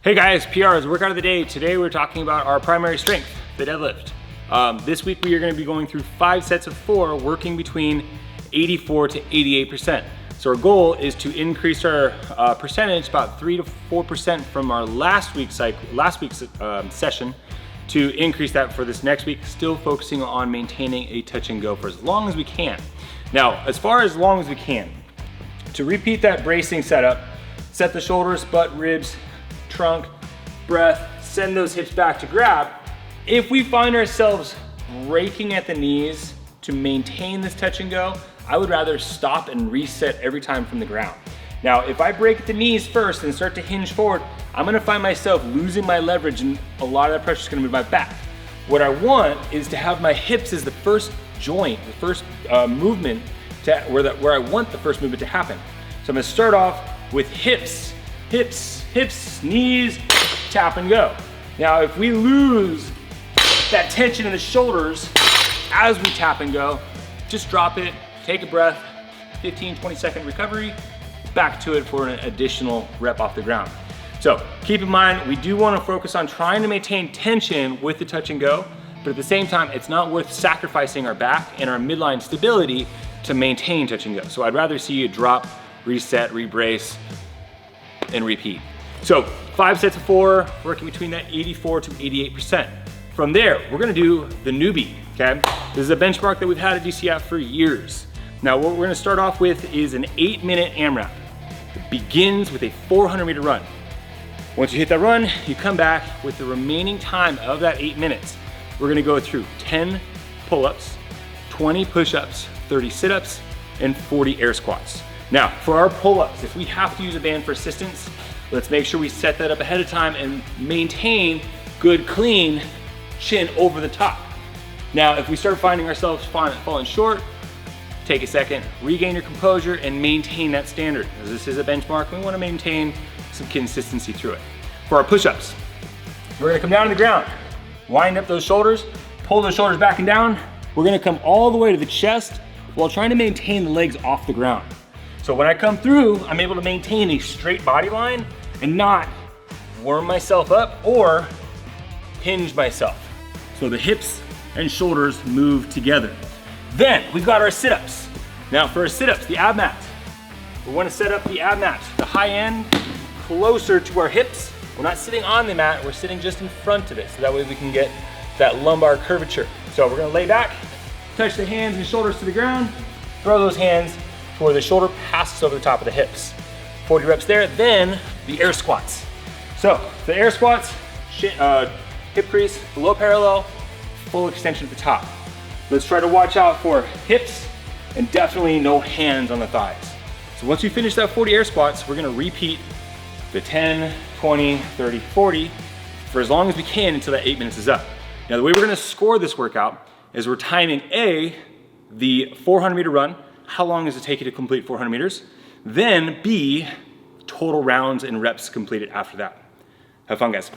Hey guys, PR's workout of the day. Today we're talking about our primary strength, the deadlift. This week we are going to be going through 5 sets of 4, working between 84 to 88%. So our goal is to increase our percentage about 3 to 4% from our last week's session to increase that for this next week, still focusing on maintaining a touch and go for as long as we can. Now, as far as long as we can, to repeat that bracing setup, set the shoulders, butt, ribs, trunk, breath, send those hips back to grab. If we find ourselves breaking at the knees to maintain this touch and go, I would rather stop and reset every time from the ground. Now, if I break at the knees first and start to hinge forward, I'm gonna find myself losing my leverage and a lot of that pressure is gonna move my back. What I want is to have my hips as the first joint, the first movement where I want the first movement to happen. So I'm gonna start off with hips, knees, tap and go. Now, if we lose that tension in the shoulders as we tap and go, just drop it, take a breath, 15, 20-second recovery, back to it for an additional rep off the ground. So keep in mind, we do want to focus on trying to maintain tension with the touch and go, but at the same time, it's not worth sacrificing our back and our midline stability to maintain touch and go. So I'd rather see you drop, reset, rebrace, and repeat. So 5 sets of 4, working between that 84 to 88%. From there, we're gonna do the newbie, okay? This is a benchmark that we've had at DCF for years. Now, what we're gonna start off with is an 8-minute AMRAP. It begins with a 400-meter run. Once you hit that run, you come back with the remaining time of that 8 minutes. We're gonna go through 10 pull-ups, 20 push-ups, 30 sit-ups, and 40 air squats. Now, for our pull-ups, if we have to use a band for assistance, let's make sure we set that up ahead of time and maintain good, clean chin over the top. Now, if we start finding ourselves falling short, take a second, regain your composure, and maintain that standard. As this is a benchmark, we want to maintain some consistency through it. For our push-ups, we're gonna come down to the ground, wind up those shoulders, pull those shoulders back and down. We're gonna come all the way to the chest while trying to maintain the legs off the ground. So when I come through, I'm able to maintain a straight body line and not warm myself up or hinge myself. So the hips and shoulders move together. Then we've got our sit-ups. Now for our sit-ups, the ab mat. We want to set up the ab mat, the high end closer to our hips. We're not sitting on the mat, we're sitting just in front of it. So that way we can get that lumbar curvature. So we're gonna lay back, touch the hands and shoulders to the ground, throw those hands to where the shoulder passes over the top of the hips. 40 reps there, then the air squats. So the air squats, hip crease below parallel, full extension at the top. Let's try to watch out for hips and definitely no hands on the thighs. So once we finish that 40 air squats, we're gonna repeat the 10, 20, 30, 40 for as long as we can until that 8 minutes is up. Now the way we're gonna score this workout is we're timing the 400-meter run. How long does it take you to complete 400 meters? Then B, total rounds and reps completed after that. Have fun, guys.